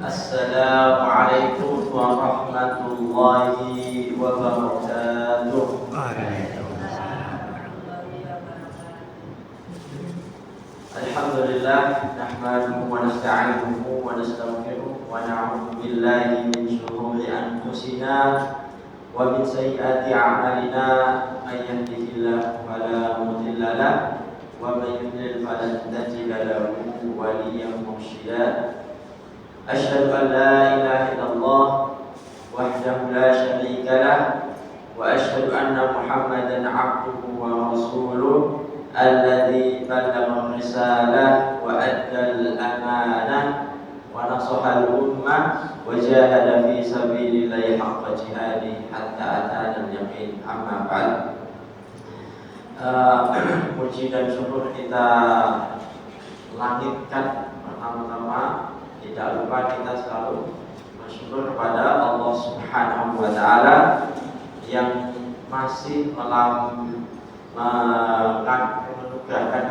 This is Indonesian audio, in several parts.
Assalamualaikum warahmatullahi wabarakatuh. Alhamdulillah, nahmaduhu wa nasta'inuhu wa nastaghfiruh wa na'udzu billahi min shururi anfusina wa min sayyiati a'malina. May yahdihillahu fala mudilla lahu wa may yudlil falan tajida lahu waliyyan mursyida. Asyhadu an la ilaha illallah wahdahu la syarika lah wa asyhadu anna Muhammadan 'abduhu wa rasuluh alladzi ballagha risalah wa addal amanah wa nasaha al-ummah wa jahada fi sabilillahi haqqa jihadihi hatta atana al-yaqin. Amma ba'd. Puji dan syukur kita langitkan pertama-tama. Tidak lupa kita selalu bersyukur kepada Allah Subhanahu wa Ta'ala yang masih menugaskan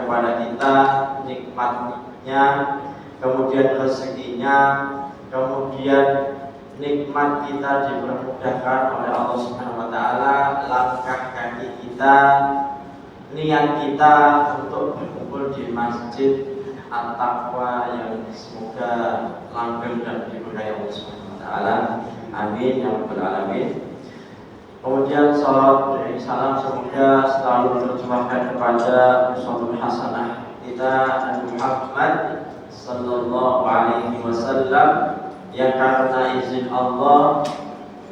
kepada kita nikmatnya, kemudian rezekinya, kemudian nikmat kita dipermudahkan oleh Allah Subhanahu wa Ta'ala, langkah kaki kita, niat kita untuk berkumpul di masjid At-Taqwa yang semoga langgeng dan diberkahi Allah Subhanahu wa Ta'ala. Amin ya rabbal alamin. Kemudian salam dan salam semoga selalu tercurahkan kepada uswatun hasanah kita Nabi Muhammad sallallahu alaihi wasallam yang karena izin Allah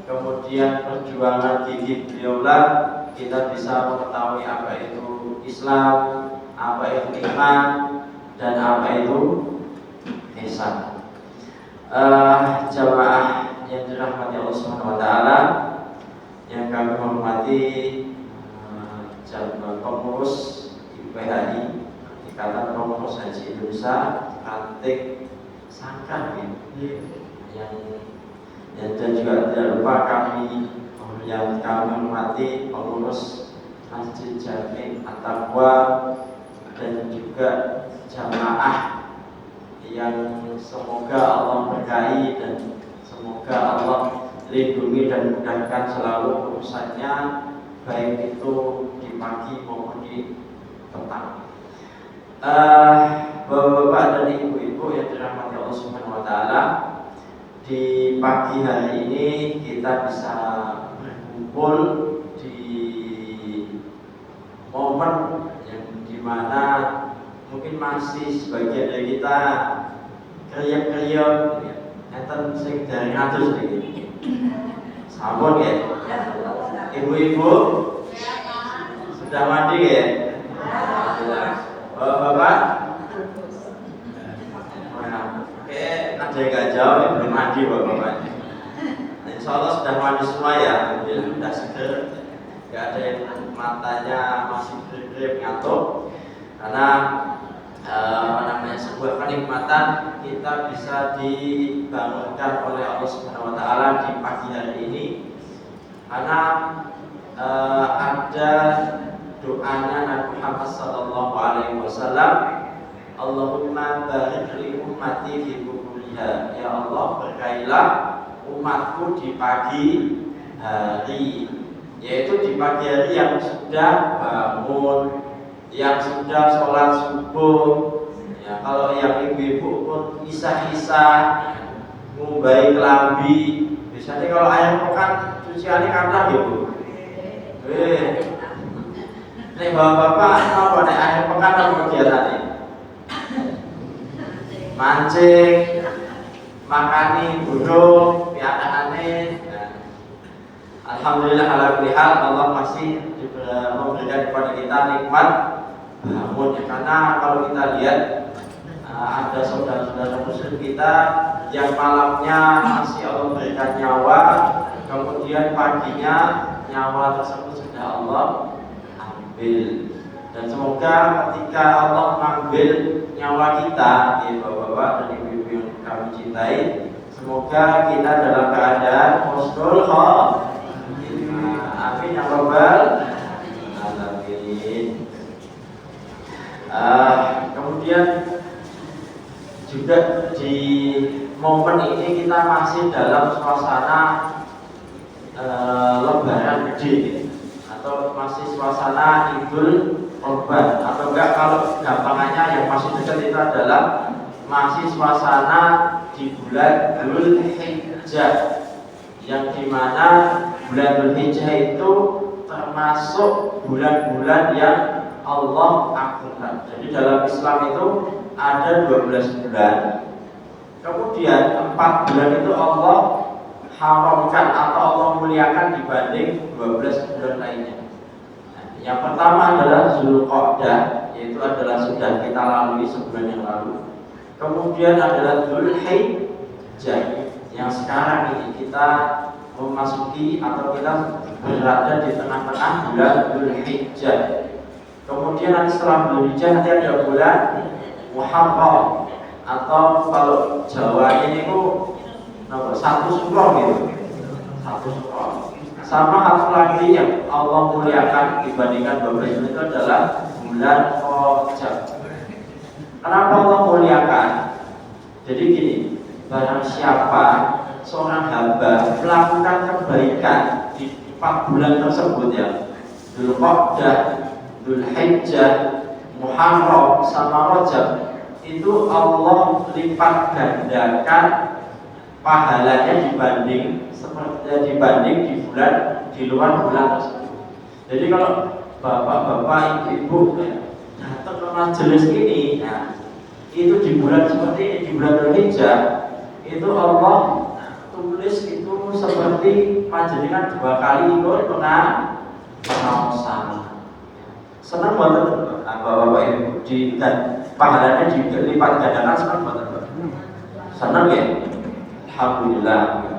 kemudian perjuangan gigih beliaulah kita bisa mengetahui apa itu Islam, apa itu iman, dan apa itu ihsan. Jamaah yang dirahmati Allah Subhanahu wa Ta'ala, yang kami hormati, pengurus IPHI, Ikatan Pengurus Haji Indonesia, Ranting Sangkar, yang dan juga tidak lupa kami yang kami hormati pengurus Masjid Jami At-Taqwa dan juga jamaah yang semoga Allah berkahi dan semoga Allah lindungi dan mudahkan selalu urusannya, baik itu di pagi maupun di petang. Bapak-bapak dan ibu-ibu yang dirahmati Allah Subhanahu wa Ta'ala, di pagi hari ini kita bisa berkumpul di momen yang dimana mungkin masih sebagian dari kita kriuk-kriuk, enten sing dari ngatus iki. Sampun ya? Ibu-ibu sudah mandi ya? Bapak? Oke, ada yang gak jauh ya, belum mandi bapak-bapak. Insya Allah sudah mandi semua ya, sudah seger. Gak ada yang matanya masih kriuk-kriuk ngantuk. Karena sebuah kenikmatan kita bisa dibangunkan oleh Allah Subhanahu wa Ta'ala di pagi hari ini, karena ada doanya Nabi Muhammad sallallahu alaihi wasallam, Allahumma barik li ummati fi bukuliha, ya Allah berkailah umatku di pagi hari, yaitu di pagi hari yang sudah bangun, yang sudah sholat subuh. Ya, kalau yang ibu-ibu pun isah-isah ngumbai kelambi, biasanya kalau air pekan cuciannya kandang ya Bu. Nek bapak-bapak apa nek air pekan apa kegiatannya? Mancing, makani burung, piakanane. Alhamdulillah ala kulli hal, Allah masih memberikan kepada kita nikmat bangun ya. Karena kalau kita lihat ada saudara-saudara muslim kita yang malamnya masih Allah berikan nyawa, kemudian paginya nyawa tersebut sudah Allah ambil. Dan semoga ketika Allah mengambil nyawa kita, ya bapak-bapak dan ibu-ibu yang kami cintai, semoga kita dalam keadaan husnul khotimah. Amin ya rabbal alamin. Kemudian juga di momen ini kita masih dalam suasana lebaran gede atau masih suasana Idul Kurban, atau enggak kalau gampangannya yang masih dekat itu adalah masih suasana di bulan Dzulhijjah, yang dimana bulan Dzulhijjah itu termasuk bulan-bulan yang Allah agungkan. Jadi dalam Islam itu ada 12 bulan, kemudian 4 bulan itu Allah haramkan atau Allah muliakan dibanding 12 bulan lainnya. Yang pertama adalah Zulqa'dah, yaitu adalah sudah kita lalui sebulan yang lalu. Kemudian adalah Dzulhijjah, yang sekarang ini kita memasuki atau kita berada di tengah-tengah bulan Dzulhijjah. Kemudian nanti setelah Dzulhijjah nanti ada bulan Muharram, atau kalau Jawa ini satu suro gitu, satu suro. Sama satu lagi yang Allah muliakan dibandingkan 12 bulan itu adalah bulan Rajab. Kenapa Allah muliakan? Jadi gini, barang siapa seorang hamba melakukan kebaikan di 4 bulan tersebut ya, Dzulqa'dah, Dzulhijjah, Muharram sama Rajab, itu Allah lipat gandakan pahalanya dibanding di bulan di luar bulan tersebut. Jadi kalau bapak-bapak, ibu datang ke majelis ini, nah, itu di bulan seperti ini, di bulan Dzulhijjah, itu Allah tulis itu seperti panjenengan 2 kali ikut pengawasan. Senang banget bapak-bapak ibu dan pahalanya dilipat gandakan, senang banget. Senang ya? Alhamdulillah.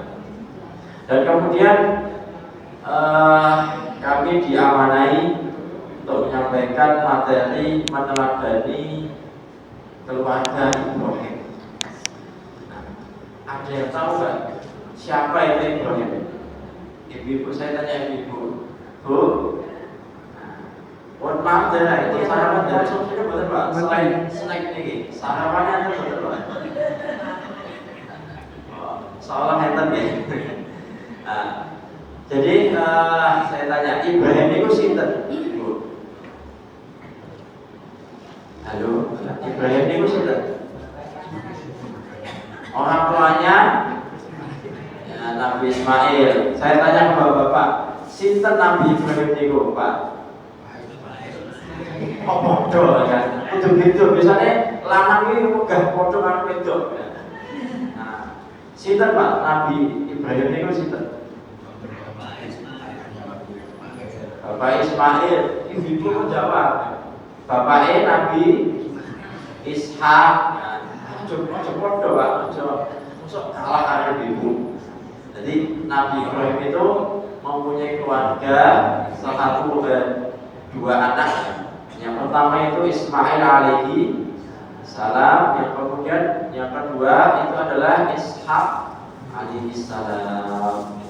Dan kemudian kami diamanai untuk menyampaikan materi meneladani keluarga Ibrahim. Ada yang tahu nggak siapa itu Ibrahim? Ibu-ibu, saya tanya ibu-ibu, Bu, mohon maaf dari itu sarapan dari sopirnya betul Pak. Selain snack ini, sarapannya itu betul Pak. Seolah enten ya. Jadi saya tanya, Ibrahim itu sinten? Ibu. Halo, Ibrahim itu sinten? Orang tuanya ya, Nabi Ismail. Saya tanya ke bapak-bapak, sinten Nabi Ibrahim itu Pak? Oh bodoh kan? Itu gitu. Biasanya lanang ini megah bodoh kan wedok. Sinten Pak Nabi Ibrahim itu sinten? Bapak Ismail, ibu menjawab. Bapaknya Nabi Ishak. Coba doa, masuk kalah ada ibu. Jadi Nabi Ibrahim itu mempunyai keluarga, salah satu 2 anak. Yang pertama itu Ismail alaihi salam, yang kemudian yang kedua itu adalah Ishak alaihi salam.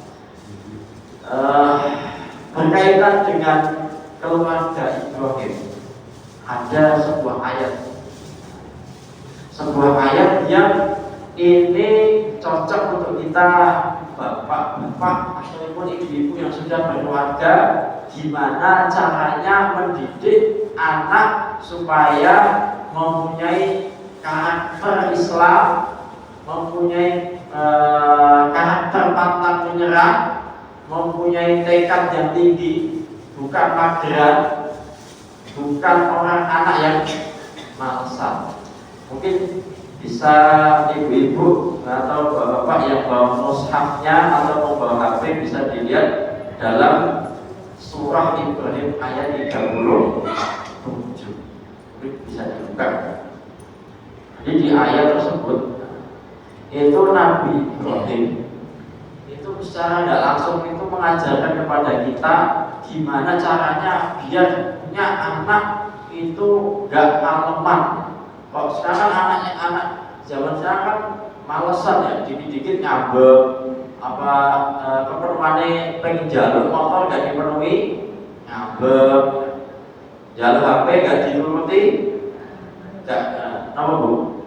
Berkaitan dengan keluarga Ibrahim, ada sebuah ayat yang ini cocok untuk kita bapak-bapak ataupun ibu-ibu yang sudah berkeluarga, gimana caranya mendidik anak supaya mempunyai karakter Islam, mempunyai karakter pantang menyerah, mempunyai tekad yang tinggi, bukan mageran, bukan orang anak yang malesan. Mungkin bisa ibu-ibu atau bapak-bapak yang bawa mushafnya atau membawa HP bisa dilihat dalam surah Ibrahim ayat 37. Bisa dibuka. Jadi di ayat tersebut itu Nabi Ibrahim itu secara tidak langsung itu mengajarkan kepada kita gimana caranya biar punya anak itu gak maleman. Kalau sekarang anak zaman sekarang kan malesan ya, dikit-dikit ngambek, keperluannya pengen jalur motor gak dipenuhi, ngambek, jalur HP gak dituruti, gak apa Bu?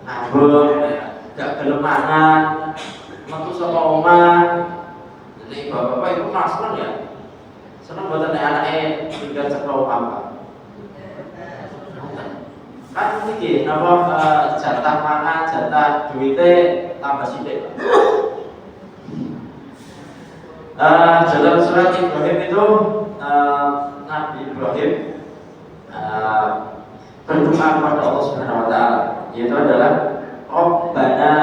Ngambek, gak gelem mangan, metu saka omah. Jadi bapak-bapak itu mas seneng ya. Seneng buatan anaknya tinggal saka omah. Kan iki napa jatah mangan, jatah duite tambah sithik. Dalam surat Ibrahim itu Nabi Ibrahim berdoa kepada Allah Subhanahu wa taala, yaitu adalah Rabbana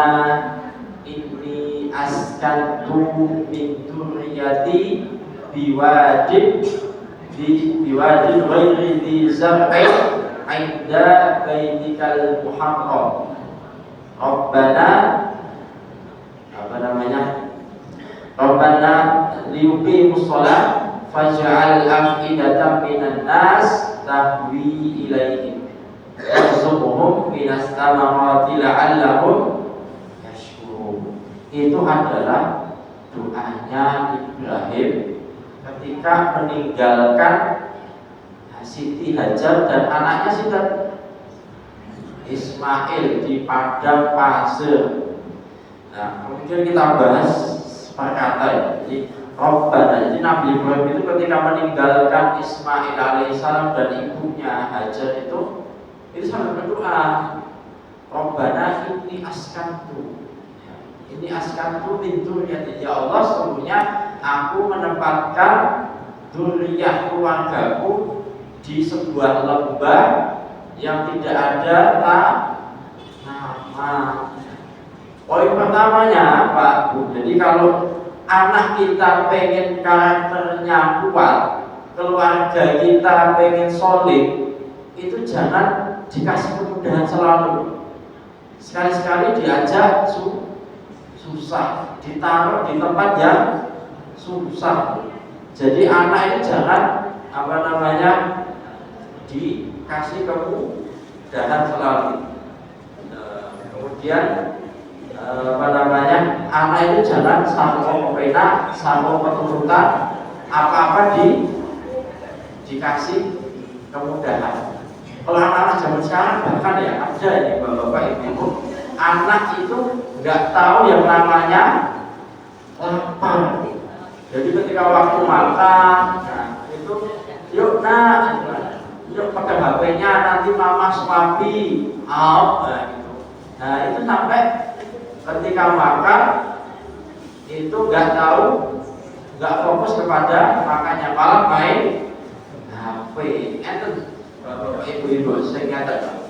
inni askantu min dzurriyyati biwadin ghairi dzi zar'in 'inda baitikal muharram. Rabbana Rabbana liyuqimus shalah faj'al af'idatan minan nas tahwi ilaihim warzuqhum minas thamarati la'allahum yashkurun. Itu adalah doanya Ibrahim ketika meninggalkan Siti Hajar dan anaknya Siti Ismail di padang pasir. Nah, kemudian kita bahas perkata ya. Jadi Rabbana, jadi Nabi Ibrahim itu ketika meninggalkan Ismail alaihissalam dan ibunya Hajar itu sampai berdoa, Rabbana inni askantu. Ini askantu min dzurriyyati. Ya Allah, sesungguhnya aku menempatkan dzurriyyah keluargaku di sebuah lembah yang tidak ada nama. Poin pertamanya Pak Bu, jadi kalau anak kita pengen karakternya kuat, keluarga kita pengen solid, itu jangan dikasih kemudahan selalu. Sekali-sekali diajak susah, ditaruh di tempat yang susah. Jadi anak ini jangan dikasih kemudahan selalu. Kemudian anak itu jangan sama pena, sama keturutan, apa-apa dikasih kemudahan. Kalau anak-anak zaman sekarang bahkan ya ada ini bapak-bapak ibu, anak itu nggak tahu yang namanya lapar. Jadi ketika waktu makan, itu yuk pakai HP-nya, nanti mama suapi, gitu. Nah itu sampai ketika makan itu nggak tahu, nggak fokus kepada makannya, malah main HP. Bapak ibu-ibu sing ngaten.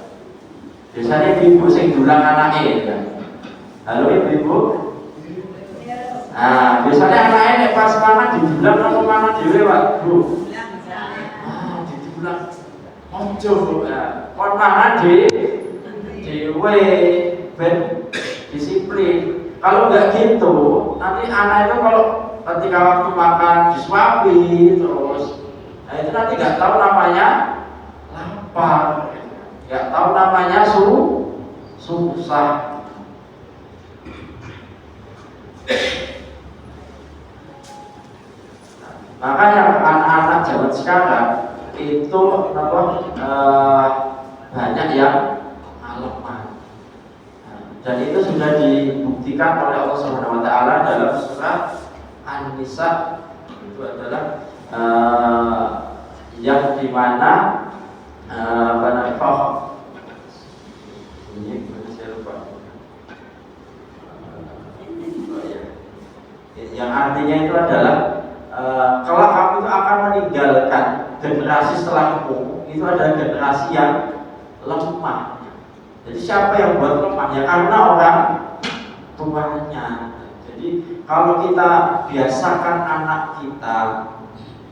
Biasanya ibu sing dulang anake ya. Halo ibu-ibu. Nah, biasanya anaknya pas mangan didulang apa mangan dhewe, Pak, Bu. Didulang. Ojo, Bu. Kon mangan dhewe ben disiplin. Kalau enggak gitu, nanti anak itu kalau ketika waktu makan disuapi terus, nah itu nanti nggak tahu namanya lapar, nggak tahu namanya susah. Makanya anak-anak zaman sekarang itu banyak yang lemah. Dan itu sudah dibuktikan oleh Allah Subhanahu wa taala dalam surat An-Nisa. Itu adalah yang dimana ini saya lupa. Yang artinya itu adalah kalau kamu itu akan meninggalkan generasi setelahmu, itu adalah generasi yang lemah. Jadi siapa yang buat lemah? Ya karena orang tuanya. Jadi kalau kita biasakan anak kita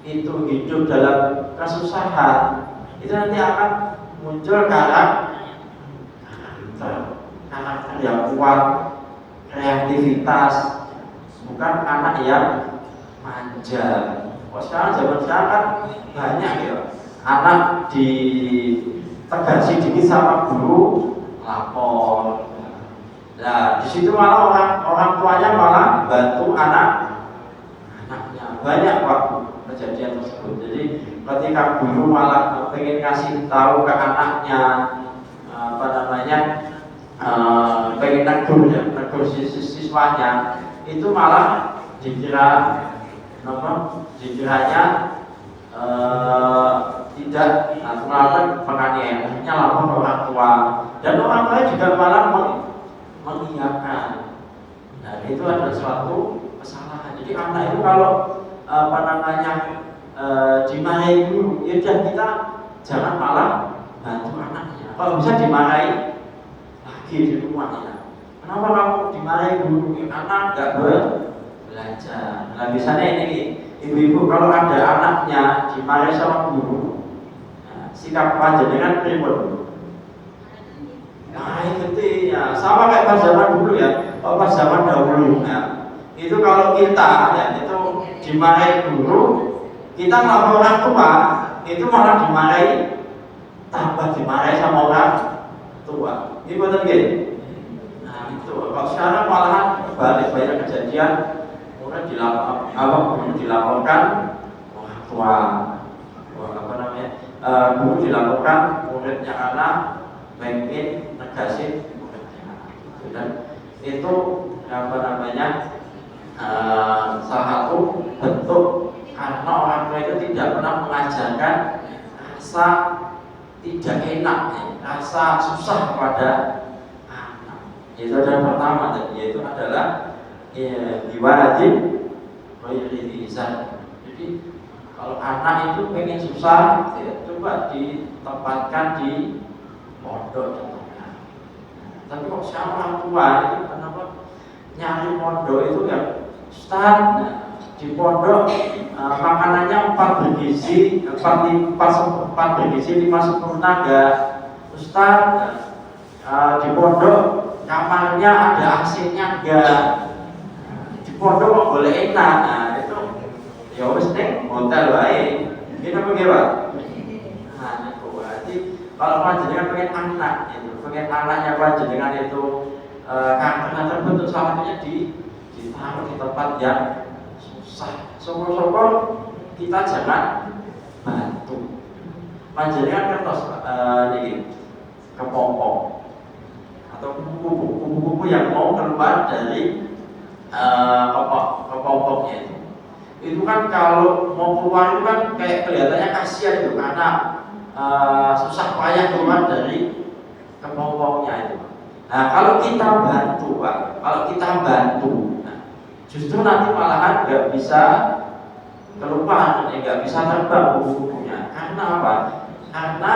itu hidup dalam kesusahan, itu nanti akan muncul karakter yang kuat, kreativitas, bukan anak yang manja. Sekarang zaman sekarang kan banyak ya anak ditegasi dikit sama guru lapor. Nah di situ malah orang tuanya malah bantu anaknya. Banyak waktu kejadian tersebut. Jadi ketika guru malah pengen kasih tahu ke anaknya pengen negur menegur siswanya itu malah dikiranya tidak melakukan penganiayaan, akhirnya lapor ke orang tua dan orang tua juga malah mengiyakan. Nah itu adalah suatu kesalahan. Jadi anak itu kalau dimarahi guru, ya kita jangan malah bantu anaknya. Kalau bisa dimarahi lagi di rumah ya. Kenapa kamu dimarahi guru? Anak nggak belajar. Nah biasanya ini ibu-ibu kalau ada anaknya dimarahi sama guru, nah, sikap panjenengan pripun? Nah itu ya sama kayak pas zaman dulu ya. Kalau pas zaman dahulu, nah, itu kalau kita ya itu dimarahi guru, kita ngelapor orang tua, itu malah dimarahi, tambah dimarahi sama orang tua. Ini betul gak? Nah itu, kalau sekarang malahan balik banyak kejadian, kemudian dilaporkan orang tua, guru dilaporkan muridnya anak, pengen negasin muridnya, dan itu salah satu bentuk karena orang tua itu tidak pernah mengajarkan rasa tidak enak, rasa susah kepada anak. Itu adalah pertama, yaitu adalah diwajib beririzan. Jadi kalau anak itu pengen susah, ya, coba ditempatkan di pondok. Tapi kok siapa orang tua itu kenapa nyari pondok itu ya Ustaz, di pondok makanannya 4 bergizi, 4 bergizi 5 sempurna enggak? Ustaz, di pondok kamarnya ada AC-nya enggak? Di pondok kok boleh enak? Nah, itu ya wis ning hotel wae. Ini apa nggih, Pak? Nah, itu berarti kalau panjenengan pengen anak itu, pengen anaknya panjenengan itu karakternya terbentuk, salah satunya ditaruh di tempat yang susah. Syukur-syukur kita jangan bantu. Panjenengan kertas ini kepompong atau kupu-kupu yang mau keluar dari kepompongnya itu. Itu kan kalau mau keluar itu kan kayak kelihatannya kasihan itu karena susah payah keluar dari kepompongnya itu. Nah kalau kita bantu, Pak, nah, justru nanti malahan nggak bisa keluar, nggak bisa terbang kupu-kupunya. Karena apa? Karena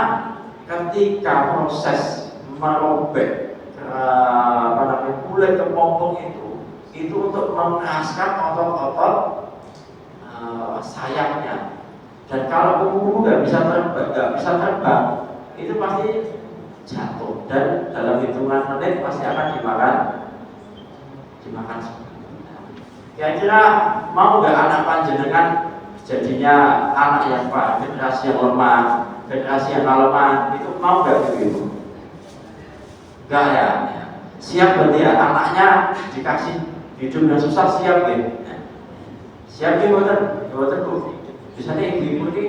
ketika proses merobek kulit kepompong itu untuk mengeraskan otot-otot sayapnya. Dan kalau kupu-kupu nggak bisa terbang, itu pasti jatuh dan dalam hitungan menit pasti akan dimakan. Kira-kira mau nggak anak panjenengan jadinya anak yang generasi yang lemah, generasi yang lemah, itu mau nggak begitu? Enggak ya. Siap berarti ya anaknya dikasih hidup dan susah, siap ya. Siap ya boten Bu. Biasanya ibu-ibu ini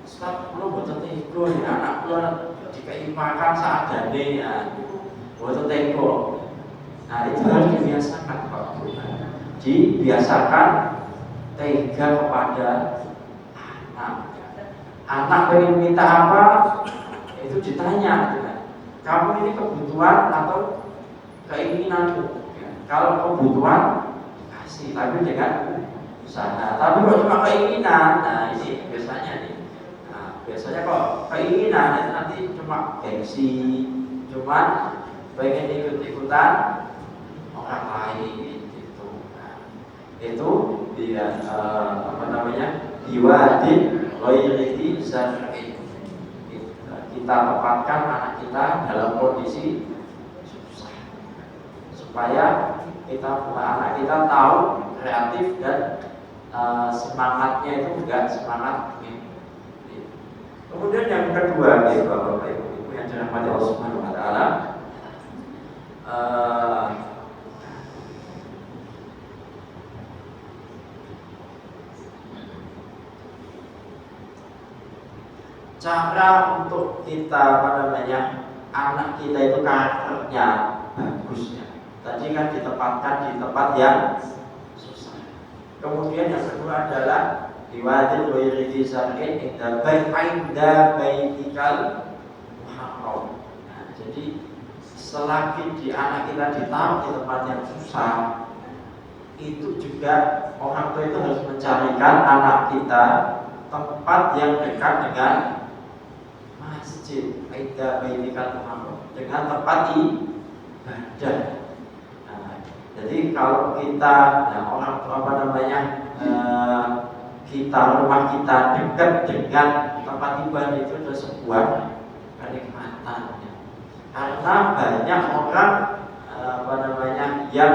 Ustaz, kula boten tega ya anak kula dikai makan seadane ya. Boten tega. Nah, itu harus dibiasakan Pak Bu. Dibiasakan tega kepada anak. Anak pengen minta apa, itu ditanya. Kamu ini kebutuhan atau keinginanmu? Kalau kebutuhan kasih, tapi dengan usaha. Tapi kalau cuma keinginan, nah ini biasanya nih. Nah, biasanya kok keinginan itu nanti cuma gengsi, cuma pengen ikut-ikutan orang lain gitu. Nah, itu dia diwajib loyalty syar'i. Kita tempatkan anak kita dalam kondisi susah supaya anak kita tahu kreatif dan semangatnya itu enggak semangat gitu. Kemudian yang kedua, Bapak Ibu yang dirahmati Allah Subhanahu wa taala, cara untuk kita anak kita itu karakternya bagus ya. Tadi kan ditempatkan di tempat yang susah. Kemudian yang kedua adalah diwadil wairidi zar'in inda baitikal muharram. Nah, jadi selagi anak kita ditaruh di tempat yang susah, itu juga orang tua itu harus mencarikan anak kita tempat yang dekat dengan masjid, inda baitikal muharram, dengan tempat ibadah. Nah, jadi kalau kita orang kita rumah kita dekat dengan tempat ibadah itu adalah sebuah kenikmatan. Karena banyak orang yang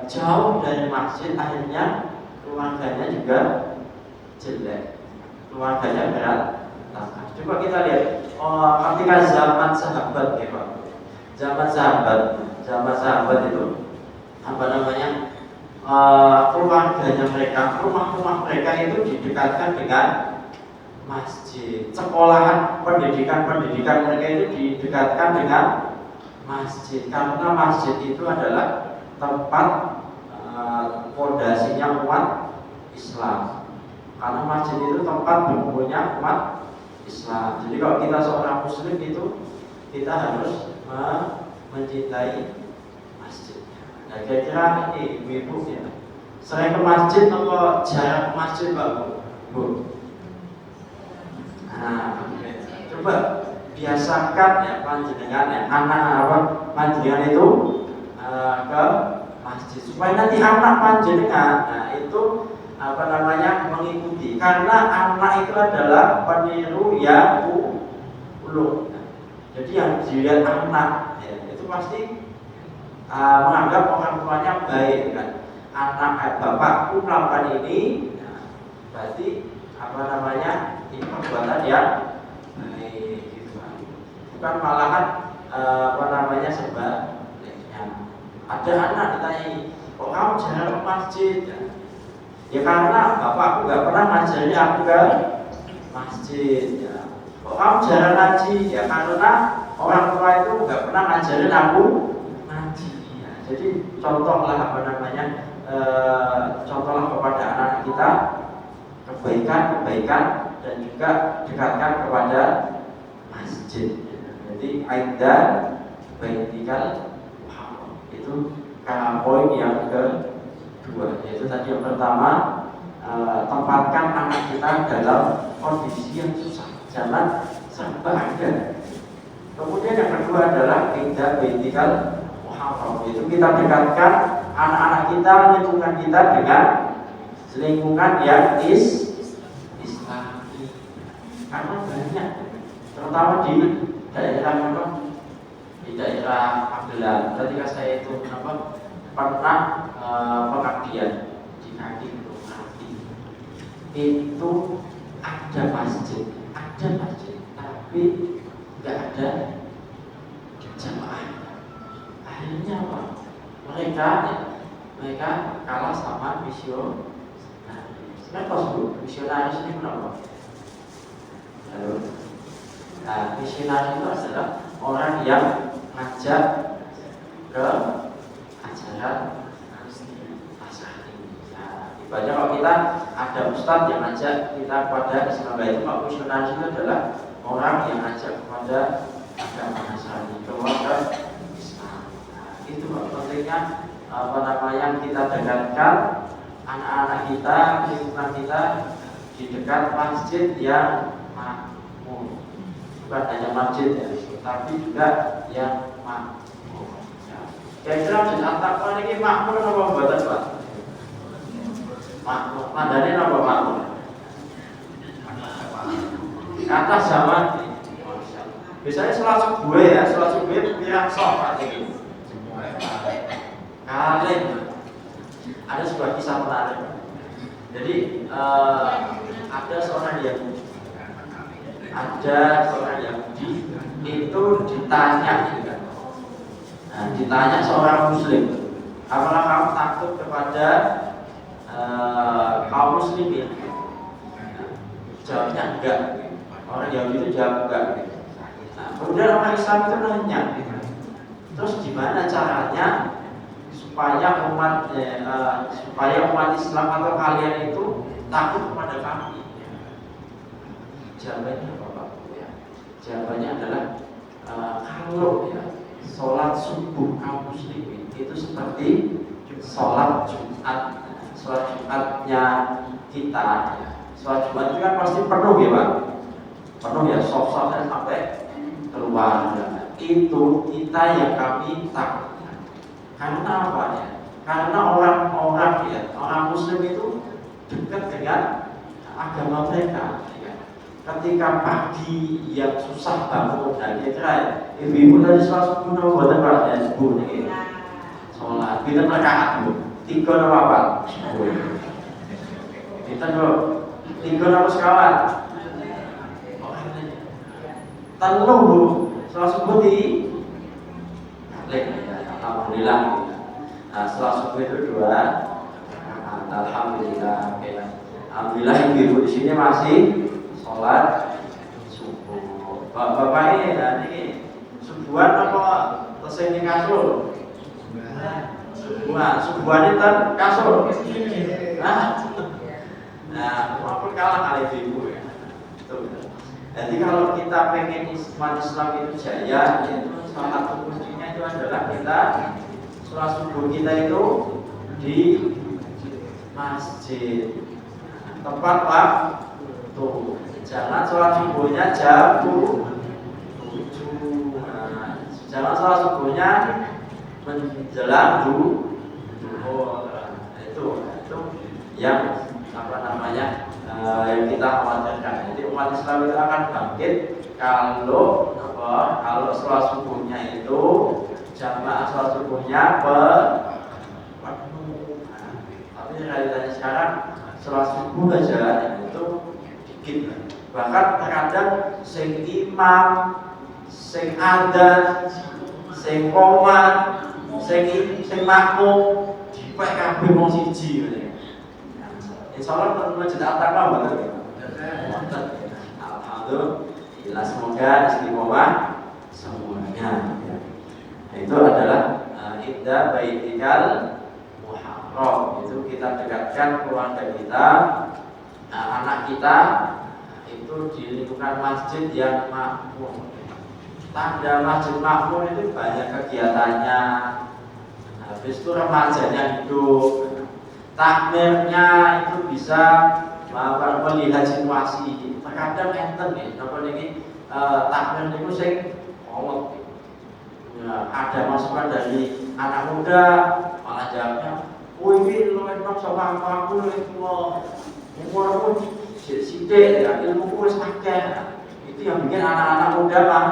jauh dari masjid, akhirnya keluarganya juga jelek, keluarganya berantakan. Coba kita lihat, ketika zaman sahabat, ya Pak, zaman sahabat itu keluarganya mereka, rumah-rumah mereka itu didekatkan dengan masjid. Sekolahan pendidikan mereka itu didekatkan dengan masjid, karena masjid itu adalah tempat fondasinya umat Islam. Karena masjid itu tempat berkumpulnya umat Islam. Jadi kalau kita seorang muslim itu kita harus mencintai masjid. Nah, kira-kira ini ibu-ibu ya, sering ke masjid atau jarang ke masjid, Pak Bu? Nah, coba biasakan ya panjenengan ya, panjenengan itu ke masjid supaya nanti anak panjenengan itu mengikuti, karena anak itu adalah peniru yang ulung. Jadi yang dilihat anak ya, itu pasti menganggap orang tuanya baik kan. Anak bapakku melakukan ini, berarti ini perbuatan yang baik gitu. Bukan malahan sebaliknya. Ada anak ditanyai, kok kamu jarang ke masjid? Ya karena bapakku nggak pernah ngajarin aku ke masjid. Ya. Kok kamu jarang ngaji? Ya karena orang tua itu nggak pernah ngajarin aku ngaji. Ya. Jadi contohlah contohlah kepada anak kita kebaikan dan juga dekatkan kepada masjid. Jadi aida baitikal muharram itu poin yang kedua, yaitu tadi yang pertama, tempatkan anak kita dalam kondisi yang susah, jangan sampai ada. Kemudian yang kedua adalah aida baitikal muharram, yaitu kita dekatkan anak-anak kita, lingkungan kita dengan lingkungan yang Islami. Karena banyak, terutama di daerah Magelang. Ketika saya itu pernah pengabdian di kaki itu ada masjid, tapi nggak ada jamaah. Akhirnya apa? Mereka kalah sama misionaris. Kenapa misionaris ini kenapa? Nah, misionaris itu adalah orang yang ngajak ke ajaran Nasrani. Nah, ibaratnya kalau kita ada ustadz yang ngajak kita pada Islam, itu Pak misionaris itu adalah orang yang ngajak kepada agama Nasrani, kepada Islam. Nah, itu pentingnya yang kita dekatkan anak-anak kita, lingkungan kita di dekat masjid yang makmur. Bukan hanya masjid ya, tapi juga yang makmur. Kira-kira masjid At-Taqwa ini makmur apa buatan Pak? Makmur. Mandane apa makmur? Kata zaman biasanya sholat subuh pirang sholat ini. Kalian ada sebuah kisah menarik. Jadi ada seorang Yahudi itu ditanya, ditanya seorang Muslim, apakah kamu takut kepada kaum Muslimin? Jawabnya enggak. Orang Yahudi itu jawab enggak. Kemudian orang Islam itu nanya, Terus gimana caranya supaya umat Islam atau kalian itu takut kepada kami? Jawabannya apa Pak? Ya. Jawabannya adalah kalau ya sholat subuh kaum muslimin itu seperti sholat Jumat. Sholat Jumatnya kita, ya. Sholat Jumat itu kan pasti penuh ya Pak, penuh ya, soft-softnya sampai keluar. Itu kita yang kami takutkan. Karena apa ya? Karena orang-orang ya, orang Muslim itu dekat dengan agama mereka. Ya. Ketika pagi yang susah bangun, dan kira ibu-ibu tadi sholat subuh buat apa ya subuh nih? Sholat, kita rakaat bu, 3 apa? Kita dulu 3 harus kawan. Telu bu, sholat subuh di alhamdulillah. Nah, sholat subuh itu 2. Alhamdulillah. Alhamdulillah ibu-ibu di sini masih sholat subuh. Bapak ini dan ini subuhan apa teseni kasur? Subuhan itu kasur. Nah, walaupun kalah kali ibu ya. Jadi kalau kita pengen umat Islam itu jaya, itu salah satu kuncinya itu adalah kita sholat subuh kita itu di masjid, tempat waktu. Jangan sholat subuhnya jam 7. Jangan sholat subuhnya menjelang duhur. Itu yang yang kita khawatirkan. Jadi umat Islam itu akan bangkit kalau sholat subuhnya itu jamaah sholat subuhnya penuh. Tapi realitanya sekarang sholat subuh aja itu dikit. Bahkan terkadang sing imam, sing adzan, sing qomat, sing makmum dipek kabeh wong siji. Insyaallah teman masjid At-Taqwa betul. Alhamdulillah, semoga istiqomah semuanya. Itu adalah idda baitikal muharram. Itu kita dekatkan keluarga kita, anak kita itu di lingkungan masjid yang makmur. Tanda masjid makmur itu banyak kegiatannya. Habis itu remajanya hidup. Takmirnya itu bisa melihat situasi. Terkadang enten nih, takmir itu sing kolot. Ya, ada masukan dari anak muda, malah jawabnya, ini lo enak sama aku umurku sidik ya, ilmuku wis akeh. Itu yang bikin anak-anak muda Pak.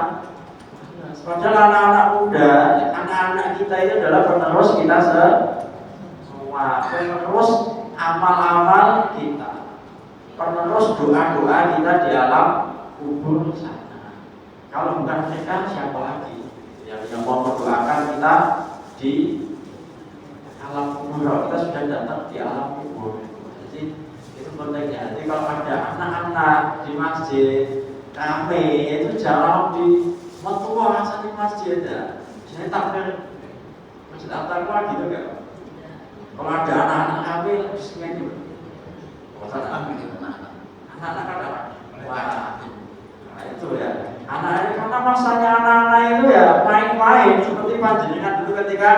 Padahal anak-anak muda, anak-anak kita itu adalah penerus kita penerus amal-amal kita, penerus doa-doa kita di alam kubur sana. Kalau bukan mereka siapa lagi yang mau mendoakan kita di alam kubur? Kita sudah datang di alam kubur. Jadi itu pentingnya. Jadi kalau ada anak-anak di masjid rame, itu jangan di metua rasanya masjid ya. Jadi takbir masjid At-Taqwa gitu kan. Kalau ada anak-anak hamil, bismillah itu. Anak-anak ada apa? Wah, nah itu ya. Anak-anak karena masanya anak-anak itu ya main-main seperti panjenengan dulu ketika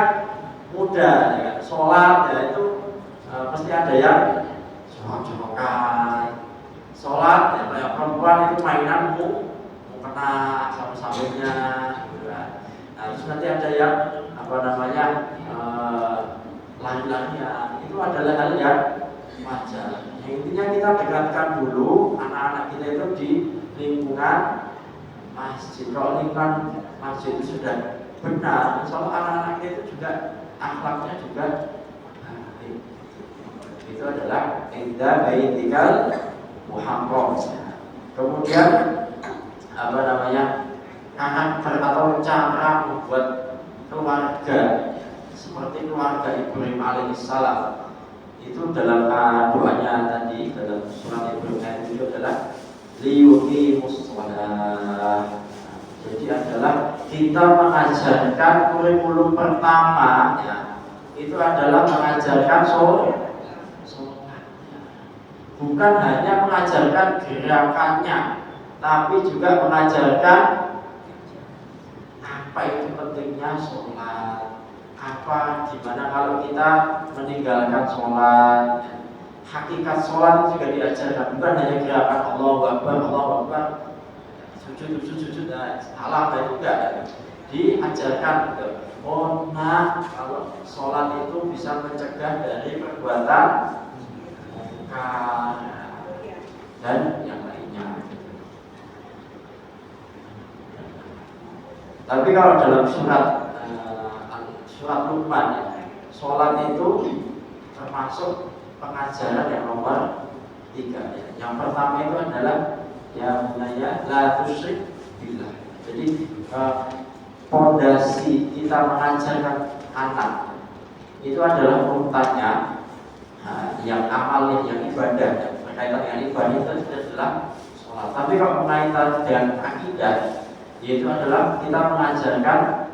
muda, ya, sholat ya itu pasti ada yang jongkok-jongkokan. Sholat ya kayak perempuan itu mainan mau kena sapu-sapunya, gitu kan. Nah, terus nanti ada yang lari-larian, itu adalah hal yang wajar. Intinya kita dekatkan dulu anak-anak kita itu di lingkungan masjid. Kalau lingkungan masjid itu sudah benar, insya Allah anak-anak kita itu juga akhlaknya juga baik. Itu adalah idda baitikal muharram. Kemudian karakter atau cara membuat keluarga seperti keluarga Ibrahim alaihissalam. Itu dalam doanya tadi dalam surat Ibrahim itu adalah liyuqimus shalah. Jadi adalah kita mengajarkan kurikulum pertama ya, itu adalah mengajarkan sholat. Bukan hanya mengajarkan gerakannya, tapi juga mengajarkan apa itu pentingnya sholat, apa gimana kalau kita meninggalkan sholat. Hakikat sholat juga diajarkan, bukan hanya gerakan Allahu Akbar, sujud, salah itu enggak. Diajarkan gitu. Oh, nah kalau sholat itu bisa mencegah dari perbuatan dan yang lainnya. Tapi kalau dalam surat Luqman ya, sholat itu termasuk pengajaran yang nomor 3 ya. Yang pertama itu adalah ya bunaya la tusyrik billah. Jadi fondasi kita mengajarkan anak itu adalah urutannya. Yang amal, yang ibadah, yang berkaitan dengan ibadah itu adalah sholat. Tapi kalau berkaitan dengan akidah, yaitu adalah kita mengajarkan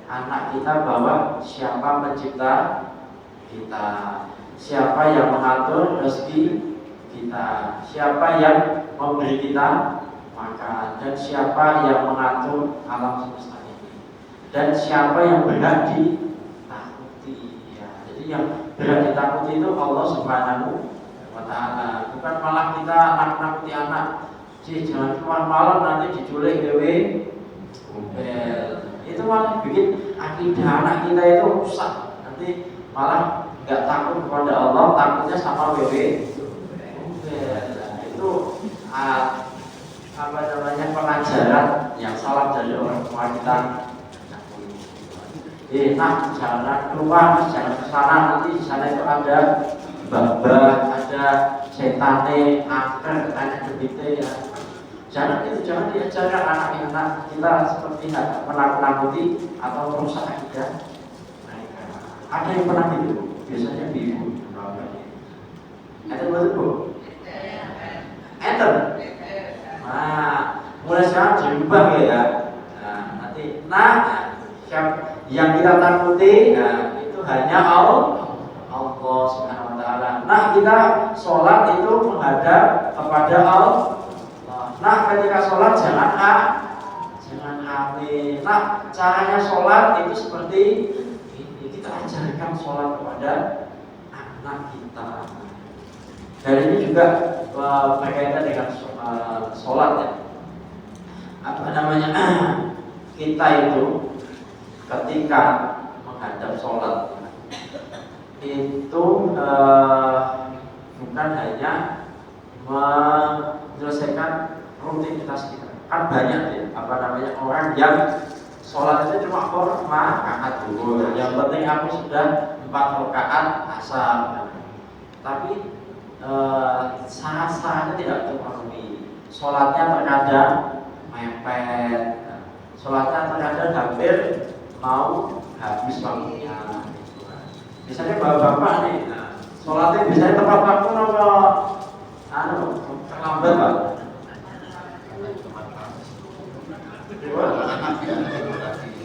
anak kita bahwa siapa pencipta kita, siapa yang mengatur rezeki kita, siapa yang memberi kita makan, dan siapa yang mengatur alam semesta ini, dan siapa yang berhak ditakuti ya. Jadi yang berhak ditakuti itu Allah Subhanahu wa Ta'ala, bukan malah kita nakuti anak, jangan keluar malam nanti diculik dewe. Itu malah bikin akidah anak kita itu rusak. Nanti malah nggak takut kepada Allah, takutnya sama wewe. Itu apa namanya, pengajaran yang salah dari orang tua kita. Nah, jangan keluar, jangan ke sana, nanti di sana itu ada babak, ada setane, angker, ada debite ya. Jangan diajarkan anak-anak kita seperti menakut-nakuti atau merusak akidah mereka. Ada yang pernah gitu, biasanya ibu. Ada betul? Enter. Nah, mulai sekarang dirubah ya. Nah, nanti yang kita takuti, itu hanya Allah Subhanahu wa Ta'ala. Nah, kita sholat itu menghadap kepada Allah. Nah, ketika sholat jangan hamil. Nah, caranya sholat itu seperti ini. Kita ajarkan sholat kepada anak kita. Dan ini juga berkaitan dengan sholat ya. Apa namanya? Kita itu ketika menghadap sholat itu bukan hanya menyelesaikan rutinitas kita. Kan banyak ya, apa namanya, orang yang sholat itu cuma rakaat dulu. Yang penting aku sudah 4 rakaat asar. Tapi syarat-syaratnya tidak terpenuhi. Sholatnya terkadang mepet, sholatnya terkadang hampir mau habis waktunya. Misalnya bapak-bapak nih, sholatnya biasanya tepat waktu terlambat pak.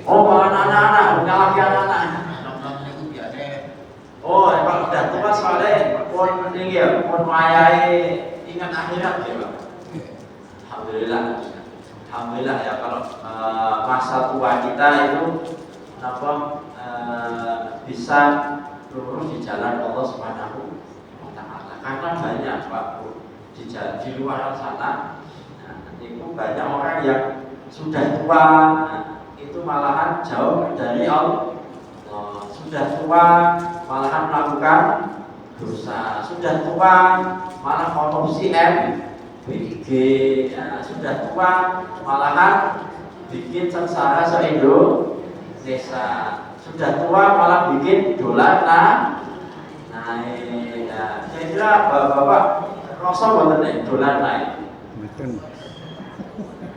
Oh, anak-anak, bukan lagi anak-anak. Oh, kalau udah tua soalnya pun mending ya, pun mayai ingat akhirat ya pak. Alhamdulillah ya, kalau masa tua kita itu bisa lurus di jalan Allah Subhanahu wa Ta'ala. Karena banyak Pak di luar sana, itu banyak orang yang sudah tua, itu malahan jauh dari Allah. Sudah tua malahan melakukan dosa, sudah tua malah korupsi MBG, sudah tua malahan bikin sengsara se-Indonesia, sudah tua malah bikin dolar naik. Saya kira bapak rasa bener nih dolar naik.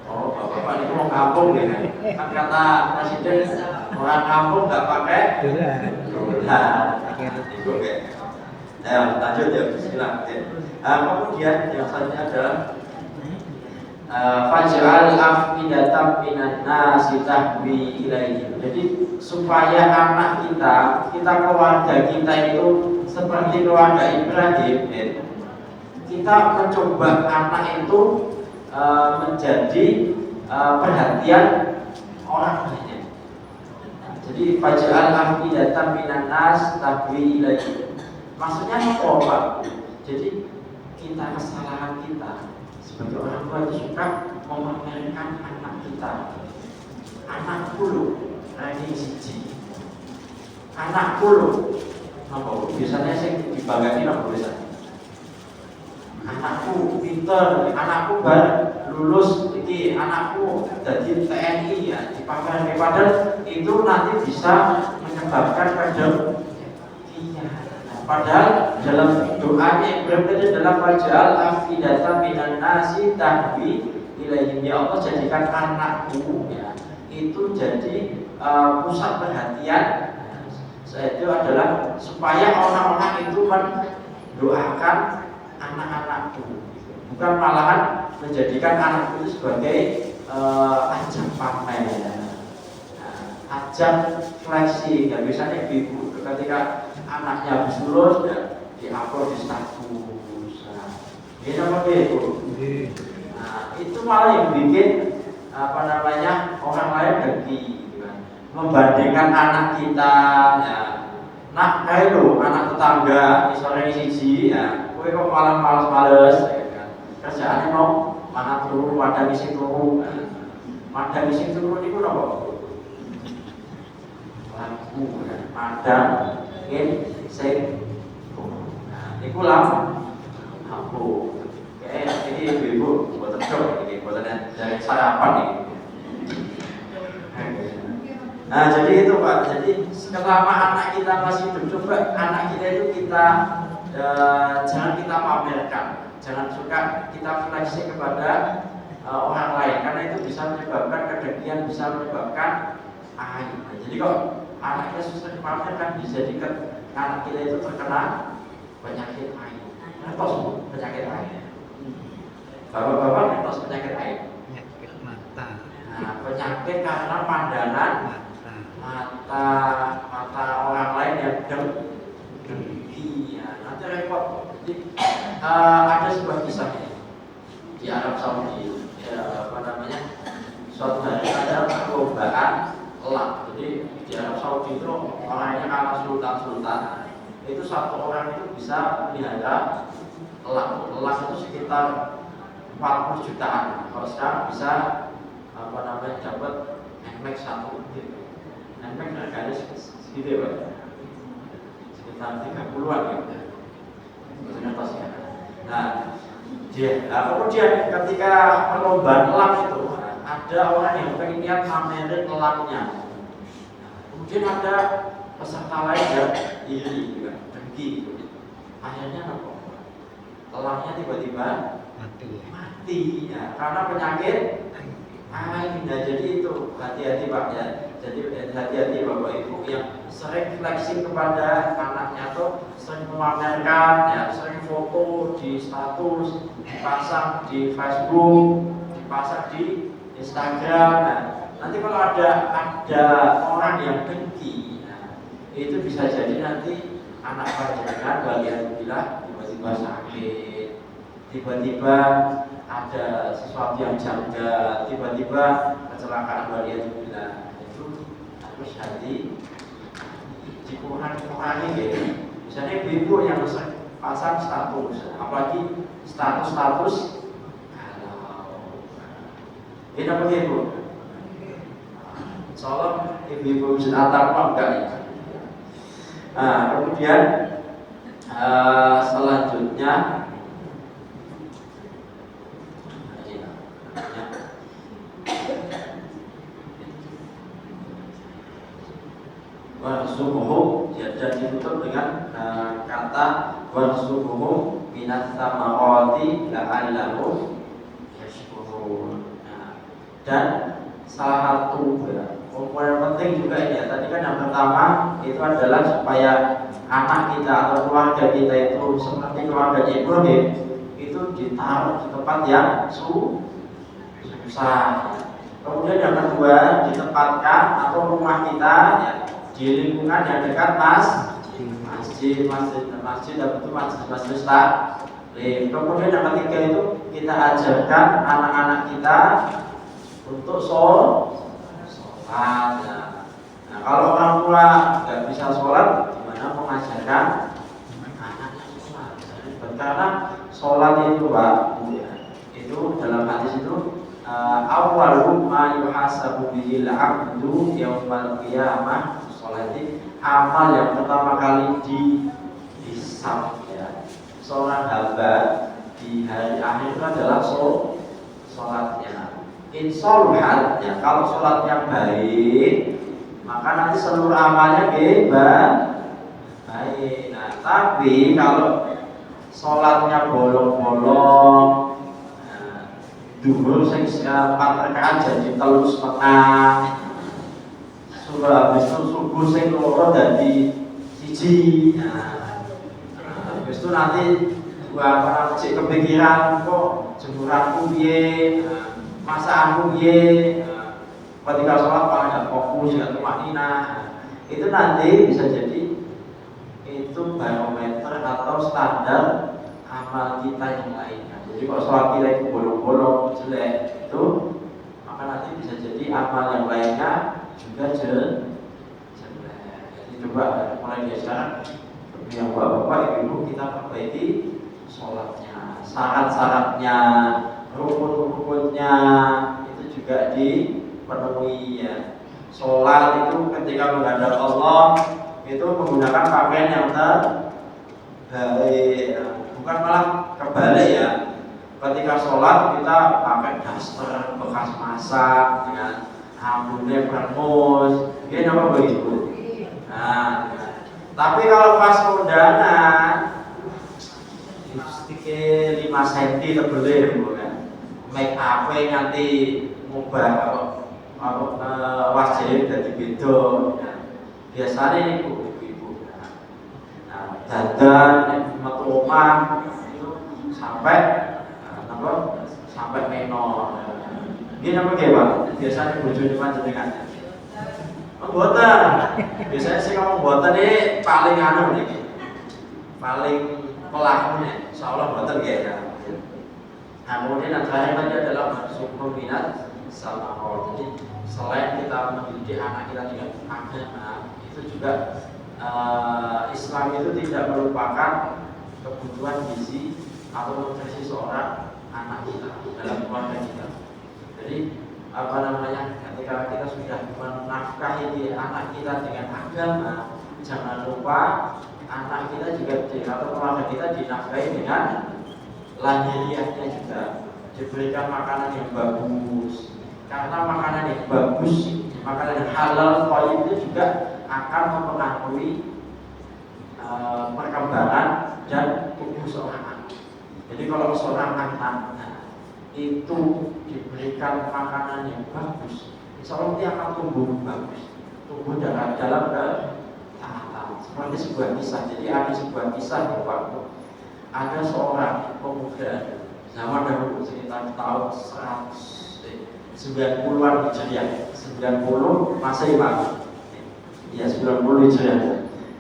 Oh, bapak ini mau kampung ya. Kan kata presiden orang kampung nggak pakai dolar. Itu kayak. Lanjut ya, bismillah. Kemudian yang selanjutnya adalah faj'al afidatan minan nasi tahwi ilaihim. Jadi supaya anak kita keluarga kita itu seperti keluarga Ibrahim, kita mencoba anak itu menjadi perhatian orang banyak. Jadi faj'al afidatan minan nas tahwi ilaihim. Maksudnya apa, Pak? Jadi kita kesalahan kita sebagai orang tua itu suka memamerkan anak kita. Anakku lho, ranking siji. Anakku lho, apa? Biasanya sing dibanggakan apa biasanya? Anakku pinter, anakku baru lulus, iki anakku jadi TNI ya, dipamerkan. Padahal itu nanti bisa menyebabkan pedofil. Padahal dalam doanya Ibrahim itu adalah faj'al afidatan minan nasi tahwi ilaihim. Ya Allah, jadikan anakku ya itu jadi pusat perhatian. Itu adalah supaya orang-orang itu mendoakan anak-anakku, bukan malahan menjadikan anakku itu sebagai ajang pamer, ajang flexing. Ya biasanya ibu ketika anaknya habis lulus ya di-upload di status. Ini apa itu? Nah, itu malah yang bikin orang lain dengki, gitu kan. Membandingkan anak kita ya. Nah, kayak lo anak tetangga misalnya siji ya, kowe kok malah males-males ya kan. Kerjaannya mau mana turu, pada misi turu. Pada misi turu niku napa? Lampu ya. Padang sing niku lampu. Ini ibu-ibu buat terjok ini, buat dari sarapan ini. Nah jadi itu Pak, jadi selama anak kita masih hidup, coba anak kita itu jangan kita pamerkan, jangan suka kita flexing kepada orang lain, karena itu bisa menyebabkan kedengkian, bisa menyebabkan aib. Nah, jadi kok anak kita susah dipamerkan, dijadikan anak kita itu terkena penyakit aib. Ngertos penyakit aib? Bapak-bapak ngertos penyakit aib? Penyakit mata. Nah, penyakit karena pandangan mata orang lain yang dengki. Ya, nanti repot. Jadi ada sebuah kisah di Arab Saudi, ya, suatu hari ada perlombaan elang. Jadi di Arab Saudi itu orangnya kalah sultan. Itu satu orang itu bisa melihara elang. Elang itu sekitar 40 jutaan. Kalau sekarang bisa dapat NMAX 1 gitu. NMAX harganya segitu ya Pak, sekitar 30-an gitu. Ya. Nah, kemudian ketika perlombaan elang itu ada orang yang pengen lihat pamerin elangnya. Kemudian ada peserta lain yang iri juga, dengki. Akhirnya apa? Elangnya tiba-tiba mati ya, karena penyakit aib. Nah, jadi itu hati-hati Pak ya. Jadi hati-hati Bapak Ibu yang sering flexing kepada anaknya tuh, sering memamerkan ya, sering foto di status, dipasang di Facebook, dipasang di Instagram. Nah, nanti kalau ada orang yang dengki, nah, itu bisa jadi nanti anak panjenengan bagian bilang tiba-tiba sakit, tiba-tiba ada sesuatu yang janggal, tiba-tiba kecelakaan waliyadzubillah. Itu harus dikurangi gitu. Misalnya ibu yang pasang status, apalagi status ini apa ibu? Soalnya ibu-ibu bisa atap enggak ya? Nah, kemudian selanjutnya warzuqhum, dan ditutup dengan kata warzuqhum minat tsamarati la'allahum yashkurun. Dan salah satu komponen penting juga ini ya, tadi kan yang pertama itu adalah supaya anak kita atau keluarga kita itu seperti keluarga Ibrahim, itu ditaruh di tempat yang susah. Kemudian yang kedua, ditempatkan atau rumah kita ya, di lingkungan yang dekat masjid itu masjid taklim. Kemudian yang ketiga itu kita ajarkan anak-anak kita untuk sholat. Nah, kalau orang tua nggak bisa sholat, gimana mengajarkan anaknya sholat? Karena sholat itu Pak, itu dalam hadis itu awwalu ma yuhasabu bihil 'abdu yaumal qiyamah sholati, amal yang pertama kali dihisab ya seorang hamba di hari akhir itu adalah sholatnya. Insoluhat ya, kalau sholatnya baik maka nanti seluruh amalnya baik. Nah, tapi kalau sholatnya bolong-bolong, duhur sing 4 rakaat jadi 3,5, habis itu subuh sing 2 jadi 1. Habis itu nanti gua cek kepikiran kok jemuranku piye, masakanku piye. Ketika sholat kalau nggak fokus, nggak tumanina, itu nanti bisa jadi itu barometer atau standar amal kita yang lainnya. Jadi kalau sholat kita itu bolong-bolong, jelek, itu maka nanti bisa jadi amal yang lainnya juga jelek. Jadi coba mulai dari sekarang, yang bapak ibu kita perbaiki sholatnya, syarat-syaratnya, rukun-rukunnya itu juga dipenuhi ya. Sholat itu ketika menghadap Allah itu menggunakan pakaian yang terbaik, bukan malah kebalik ya. Ketika sholat kita pakai daster bekas masak dengan ambune bermus, ini apa begitu? Nah, tapi kalau pas kondangan lipstiknya 5 cm tebelnya kan, make up nganti ngubah wajah jadi beda. Biasanya ini ibu-ibu, nah, dandan, metu omah itu sampai sampai menor. Ini apa ya Pak? Biasanya bojone panjenengan. Mboten. Biasanya sih ngomong mboten ini paling anu niki. Paling pelakune. Insyaallah mboten nggih ya. Nah, kemudian yang terakhir tadi adalah bersyukur minat sama Allah. Jadi selain kita mendidik anak kita dengan agama, itu juga Islam itu tidak melupakan kebutuhan gizi atau nutrisi seorang anak kita dalam keluarga kita. Jadi ketika kita sudah menafkahi anak kita dengan agama, jangan lupa anak kita juga atau keluarga kita dinafkahi dengan lahiriahnya juga, diberikan makanan yang bagus. Karena makanan yang bagus, makanan yang halal, thayyib itu juga akan mempengaruhi perkembangan dan tubuh seorang anak. Jadi kalau seorang anak itu diberikan makanan yang bagus, insya Allah dia akan tumbuh bagus, tumbuh dalam ketaatan. Seperti sebuah kisah. Jadi ada sebuah kisah bahwa ada seorang pemuda zaman dahulu sekitar tahun 90-an Hijriah, 90 Masehi ya 90 Hijriah.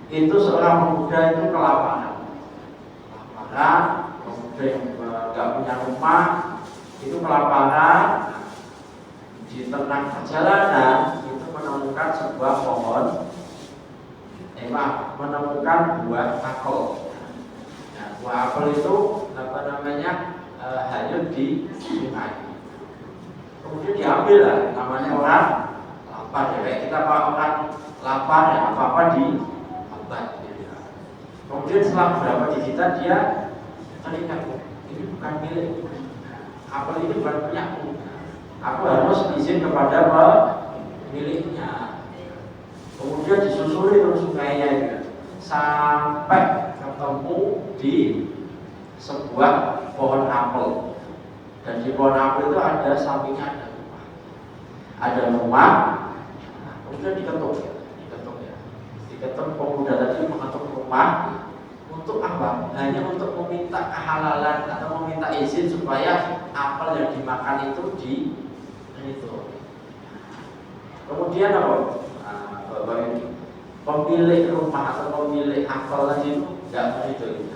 Itu seorang pemuda itu kelaparan, pemuda yang nggak punya rumah itu kelaparan. Di tengah perjalanan itu menemukan sebuah pohon, menemukan buah apel. Nah, buah apel itu hanyut di sungai. Kemudian diambil lah, namanya orang lapar ya, kayak kita orang lapar ya apa-apa diambil ya. Kemudian setelah beberapa gigitan dia teringat, ini bukan milik, apel ini bukan punyaku, aku harus izin kepada pemiliknya. Kemudian disusuri terus sungainya itu sampai ketemu di sebuah pohon apel. Dan di pohon apel itu ada sampingnya ada rumah. Kemudian diketuk pemuda tadi mengetuk rumah untuk apa? Hanya untuk meminta kehalalan atau meminta izin supaya apel yang dimakan itu Itu. Kemudian apa? Bapak ini pemilik rumah atau pemilik apel tadi itu nggak meridoi,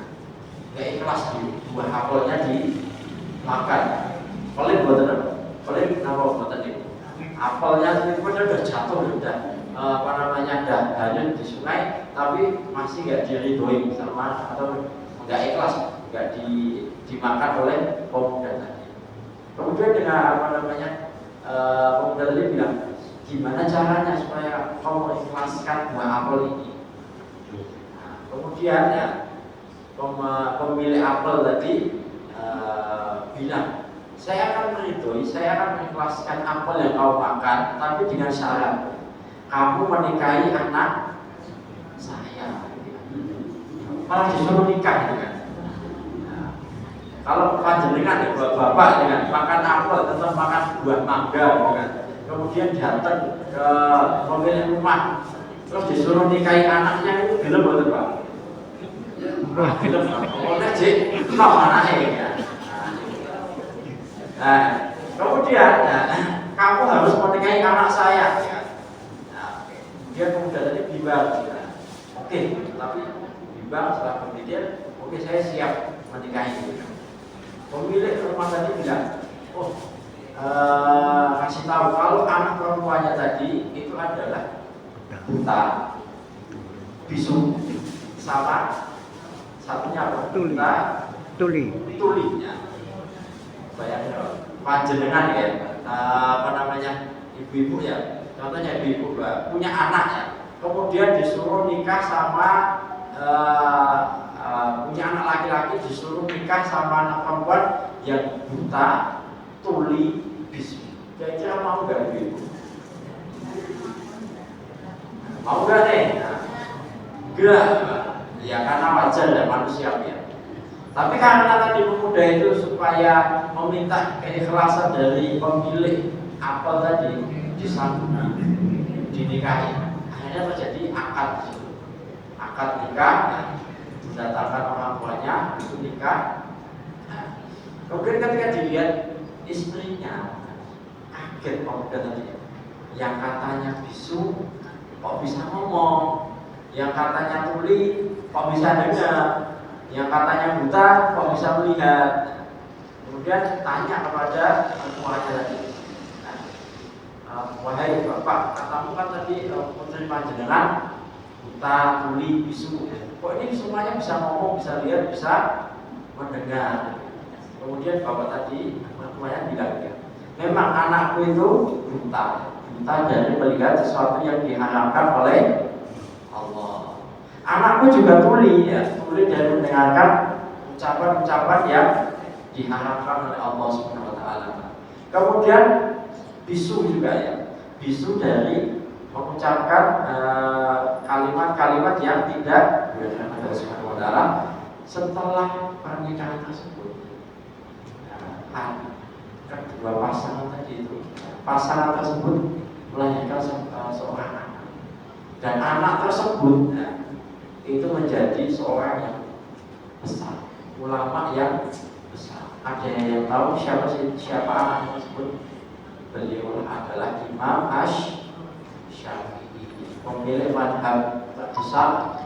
nggak ikhlas di buah apelnya dimakan. Paling buat apa? Paling apa buat tadi? Apelnya itu udah jatuh, udah dah hanyut di sungai, tapi masih nggak diridoi sama atau nggak ikhlas, nggak dimakan oleh pemuda tadi. Kemudian dengan pemuda tadi bilang, gimana caranya supaya kau mengikhlaskan buah apel ini? Nah, kemudian ya pemilik apel tadi bilang, saya akan meridoi, saya akan mengikhlaskan apel yang kau makan, tapi dengan syarat kamu menikahi anak saya. Malah disuruh nikah gitu kan. Nah, kalau panjenengan ya bapak dengan makan apel tetap makan buah mangga gitu kan. Kemudian datang ke pemilik rumah, terus disuruh nikahi anaknya, itu gelem betul Pak? Gelem. Oleh Cik, tak anaknya ya. Nah, kemudian kamu harus menikahi anak saya. Nah, dia kemudian tadi bimbang. Oke, tapi bimbang setelah berpikir, oke saya siap menikahi. Pemilik rumah tadi bilang, oh kasih tahu kalau anak perempuannya tadi itu adalah buta, bisu, sama satunya apa? Buta, tulinya. Bayangin panjenengan ya, ibu-ibu ya, contohnya ibu-ibu punya anak ya, kemudian disuruh nikah sama punya anak laki-laki, disuruh nikah sama anak perempuan yang buta, tuli, bisu. Kira-kira mau gak ibu? Mau gak nih? Enggak. Ya karena wajar ya manusiawi ya. Tapi karena tadi pemuda itu supaya meminta keikhlasan dari pemilik apel tadi disambung dinikahi, akhirnya terjadi akad nikah, didatangkan orang tuanya itu nikah. Kemudian ketika dilihat istrinya, kaget pemuda tadi, yang katanya bisu kok bisa ngomong, yang katanya tuli kok bisa dengar, yang katanya buta kok bisa melihat. Kemudian tanya kepada mertuanya tadi, wahai bapak, katamu kan tadi putri panjenengan buta, tuli, bisu, kok ini semuanya bisa ngomong, bisa lihat, bisa mendengar. Kemudian bapak tadi mertuanya bilang, memang anakku itu buta dari melihat sesuatu yang diharapkan oleh Allah. Anakku juga tuli dari mendengarkan ucapan-ucapan yang diharapkan oleh Allah Subhanahu wa taala. Kemudian bisu juga ya. Bisu dari mengucapkan kalimat-kalimat yang tidak diharapkan oleh Allah Subhanahu wa taala setelah pernikahan tersebut. Kedua pasangan tadi itu, pasangan tersebut melahirkan seorang anak, dan anak tersebut itu menjadi seorang yang besar, ulama yang besar. Ada yang tahu siapa anak tersebut? Beliau adalah Imam Asy-Syafi'i, pemilik madhab terbesar,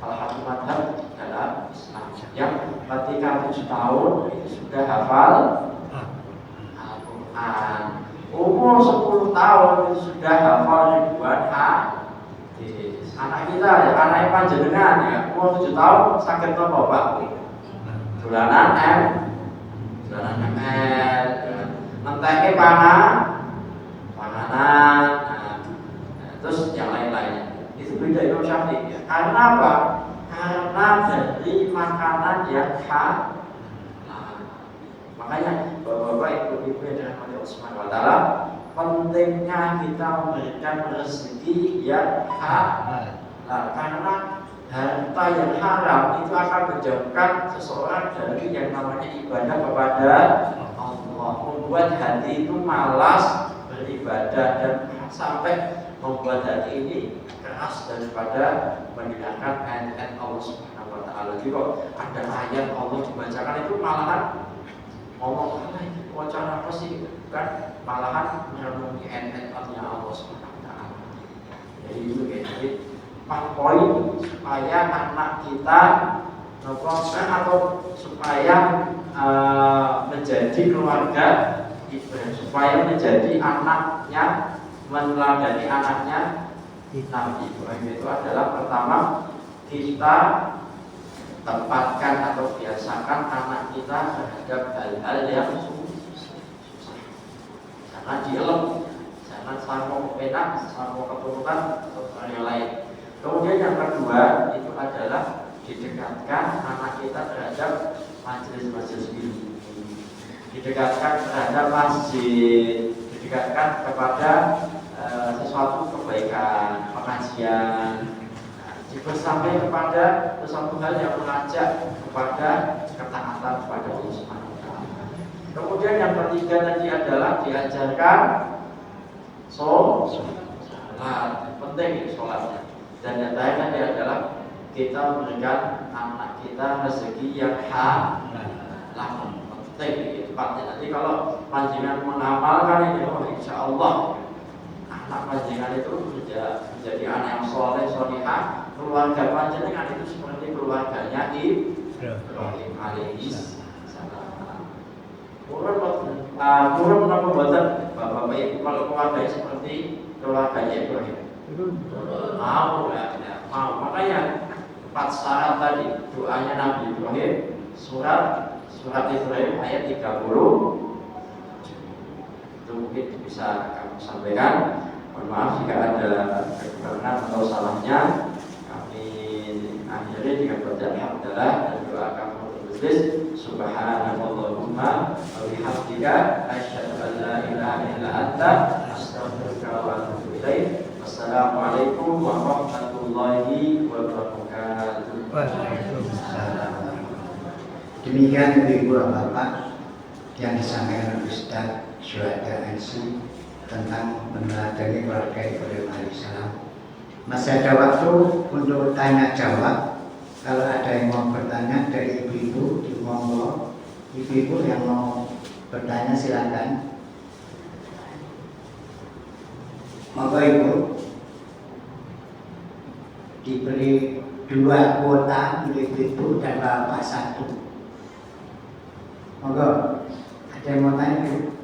salah satu madhab dalam Islam, yang ketika 7 tahun itu sudah hafal Al-Quran, umur 10 tahun itu sudah hafal ribuan hadis. Anak kita ya, anak panjenengan ya, umur 7 tahun sakit apa Pak? Dolanan ML, menteke panganan, terus yang lain-lainnya. Itu beda Imam Syafi'i ya. Karena apa? Karena dari makanan yang halal. Makanya bapak-bapak, ibu-ibu yang dirahmati Allah Subhanahu wa taala, pentingnya kita memberikan rezeki yang halal. Karena harta yang haram itu akan menjauhkan seseorang dari yang namanya ibadah kepada Allah, membuat hati itu malas beribadah dan sampai membuat hati ini keras daripada mendengarkan ayat-ayat Allah Subhanahu wa taala. Jadi kok ada ayat Allah dibacakan itu malahan ngomong, wacana apa sih kan? malahan merenungi ayat-ayatnya Allah Subhanahu wa taala. Jadi itu jadi 4 poin supaya anak kita atau supaya menjadi keluarga Ibrahim, supaya menjadi anaknya, meneladani anaknya Nabi Ibrahim. Itu adalah pertama, kita tempatkan atau biasakan anak kita terhadap hal-hal yang susah. Jangan dielem, jangan sama penak, sama keturunan atau yang lain. Kemudian yang kedua itu adalah didekatkan anak kita terhadap majelis-majelis ilmu, didekatkan terhadap masjid, didekatkan kepada sesuatu kebaikan, pengajian, sampai kepada sesuatu hal yang mengajak kepada ketaatan kepada Allah Subhanahu wa taala. Kemudian yang ketiga tadi adalah diajarkan sholat, penting sholatnya. Dan yang terakhir tadi adalah kita memberikan anak kita rezeki yang halal, penting itu Pak. Nanti kalau panjenengan mengamalkan ini, insya Allah anak panjenengan itu menjadi anak yang soleh, solihah. Keluarga panjenengan itu seperti keluarganya Ibrahim alaihi salam. Kurang menapa boten Bapak Ibu kalau keluarganya seperti keluarganya Ibrahim? Mau enggak? Mau. Makanya 4 syarat tadi doanya Nabi Ibrahim, surat Ibrahim ayat 30. Itu mungkin bisa kami sampaikan. Mohon maaf jika ada kekurangan atau salahnya. Kami akhiri dengan baca alhamdulillah dan doa kafaratul majlis. Subhanallahumma wa bihamdika asyhadu an la ilaha illa anta astaghfiruka wa atubu ilaik. Wassalamualaikum warahmatullahi wabarakatuh. Waalaikumsalam. Demikian Ibu Bapak yang disampaikan Ustaz Syuhada NC tentang meneladani keluarga Ibrahim alaihissalam. Masih ada waktu untuk tanya jawab. Kalau ada yang mau bertanya dari ibu-ibu, monggo. Ibu-ibu yang mau bertanya silakan. Monggo Ibu. Diberi 2 kuota untuk ibu dan bapak 1. Monggo. Ada yang mau tanya Ibu?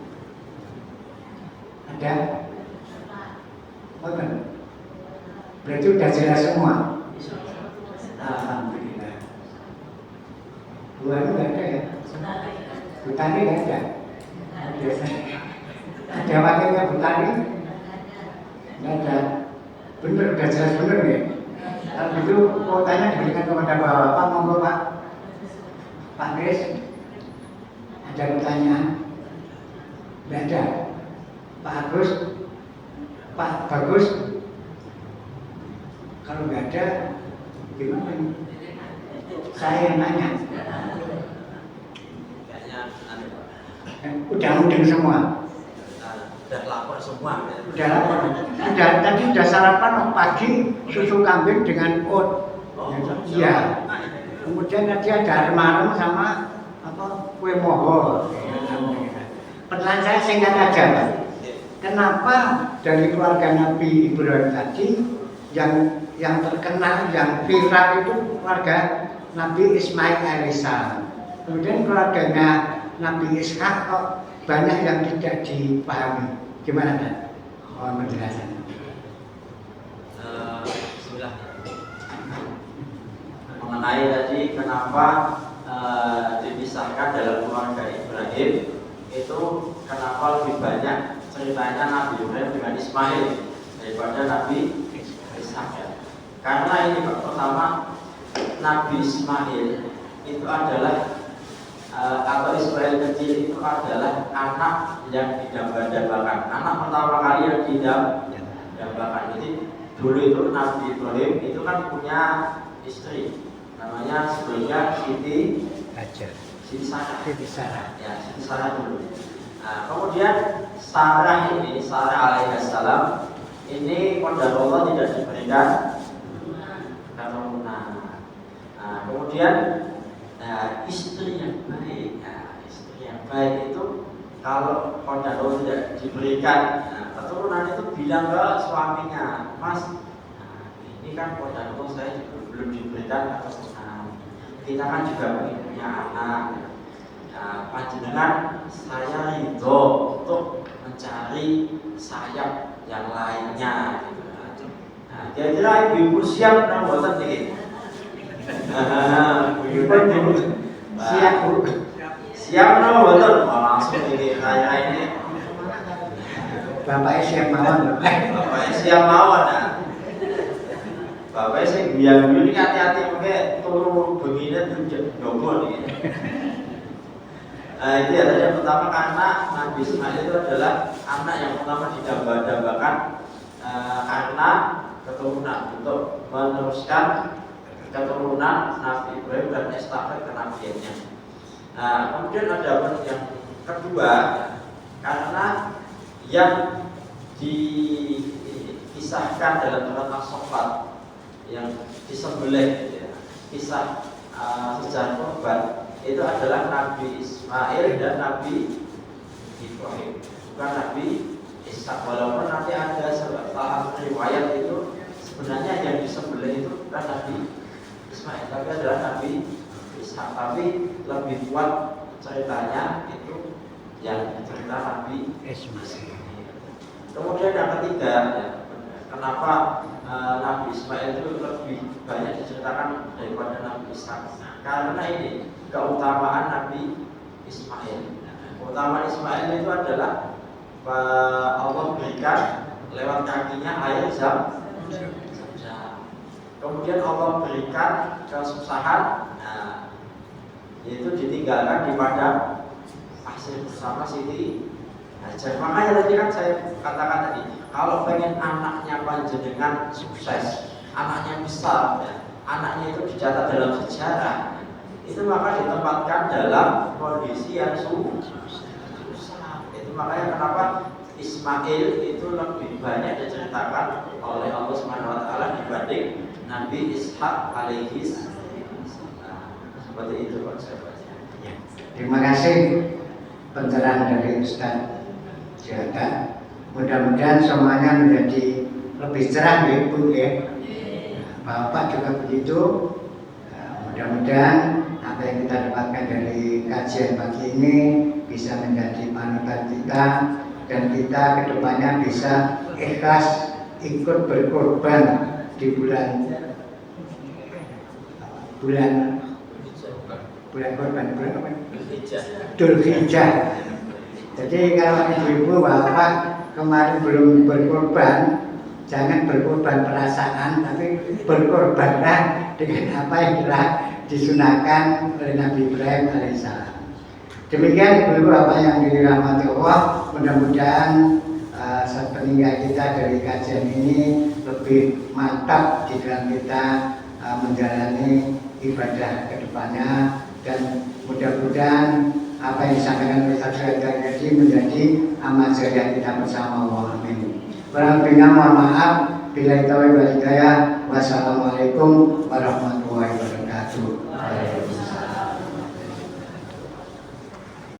Ada? Oke. Berarti sudah jelas semua. Alhamdulillah. 2 itu nggak ada ya? Butani nggak ada. Ada wakilnya Butani? Nggak ada. Bener, sudah jelas bener ya. Kalau gitu kuotanya diberikan kepada Bapak, monggo Pak. Pak Kris, ada pertanyaan? Nggak ada. Pak Agus, Pak Bagus, kalau nggak ada, gimana? Saya yang nanya. Udah mudeng semua. Udah lapor semua. Udah lapor. Tadi udah sarapan pagi susu kambing dengan oat. Iya. Kemudian tadi ada remang sama kue moho. Pertanyaan saya singkat aja, Pak. Kenapa dari keluarga Nabi Ibrahim tadi yang terkenal, yang viral itu keluarga Nabi Ismail alaihissalam. Kemudian keluarganya Nabi Ishak kok banyak yang tidak dipahami. Gimana Pak? Mohon penjelasan. Bismillah. Mengenai tadi kenapa dipisahkan dalam keluarga Ibrahim, itu kenapa lebih banyak ceritanya Nabi Ibrahim dengan Ismail daripada Nabi Ishak ya. Karena ini Pak, pertama Nabi Ismail itu adalah atau Ismail kecil itu adalah anak yang didamba-dambakan, anak pertama kali yang didambakan. Jadi dulu itu Nabi Ibrahim itu kan punya istri namanya sebelumnya Siti Sarah. Ya, Siti Sarah dulu. Nah, kemudian Sarah alaihissalam ini qadarullah tidak diberikan keturunan. Nah, kemudian istri yang baik itu kalau Konjaro tidak diberikan keturunan itu bilang ke suaminya, Mas, ini kan Konjaro saya juga belum diberikan keturunan, kita kan juga punya anak. Panjenengan saya ridho untuk mencari sayap yang lainnya gitu. Kira-kira ibu siap nang boten niki? Siap Bu. Siap nang boten? Langsung ini saya ini. Bapaknya siap mawon. Bapaknya siap mawon ya. Bapaknya sing biang ini hati-hati pakai turu begini njogo nih. Itu ya tadi yang pertama, karena Nabi Ismail itu adalah anak yang pertama didamba-dambakan karena keturunan, untuk meneruskan keturunan Nabi Ibrahim dan estafet kenabiannya. Kemudian ada yang kedua, karena yang dikisahkan dalam surat As-Saffat yang disembelih, kisah sejarah korban itu adalah Nabi Ismail dan Nabi Ibrahim, bukan Nabi Ishak. Walaupun nanti ada salah riwayat itu sebenarnya yang disembelih itu bukan Nabi Ismail, tapi adalah Nabi Ishak. Tapi lebih kuat ceritanya itu yang cerita Nabi Ismail. Kemudian yang ketiga, kenapa Nabi Ismail itu lebih banyak diceritakan daripada Nabi Ishak? Karena ini keutamaan Nabi Ismail. Keutamaan Ismail itu adalah Allah berikan lewat kakinya air zam-zam. Kemudian Allah berikan kesusahan, yaitu ditinggalkan di padang pasir bersama Siti Hajar. Makanya tadi kan saya katakan tadi, kalau pengen anaknya panjenengan sukses, anaknya besar, anaknya itu dicatat dalam sejarah, itu maka ditempatkan dalam kondisi yang susah. Itu makanya kenapa Ismail itu lebih banyak diceritakan oleh Allah Subhanahu wa taala dibanding Nabi Ishak alaihi salam. Seperti itu konsepnya. Ya. Terima kasih pencerahan dari Ustaz Jaka. Mudah-mudahan semuanya menjadi lebih cerah ya Bu ya. Bapak juga begitu. Mudah-mudahan apa yang kita dapatkan dari kajian pagi ini bisa menjadi panutan kita, dan kita kedepannya bisa ikhlas ikut berkorban di bulan korban, bulan apa? Dzulhijjah. Jadi kalau ibu-ibu bapak kemarin belum berkorban, jangan berkorban perasaan, tapi berkorbanlah dengan apa yang telah disunahkan oleh Nabi Ibrahim alaihissalam. Demikian ibu-ibu apa yang dirahmati Allah, mudah-mudahan sepeninggal kita dari kajian ini lebih mantap di dalam kita menjalani ibadah kedepannya, dan mudah-mudahan apa yang disampaikan oleh Ustaz tadi menjadi amal jariah kita bersama Allah. Amin. Kurang lebihnya mohon maaf. Billahi taufiq wal hidayah. Wassalamualaikum warahmatullahi wabarakatuh.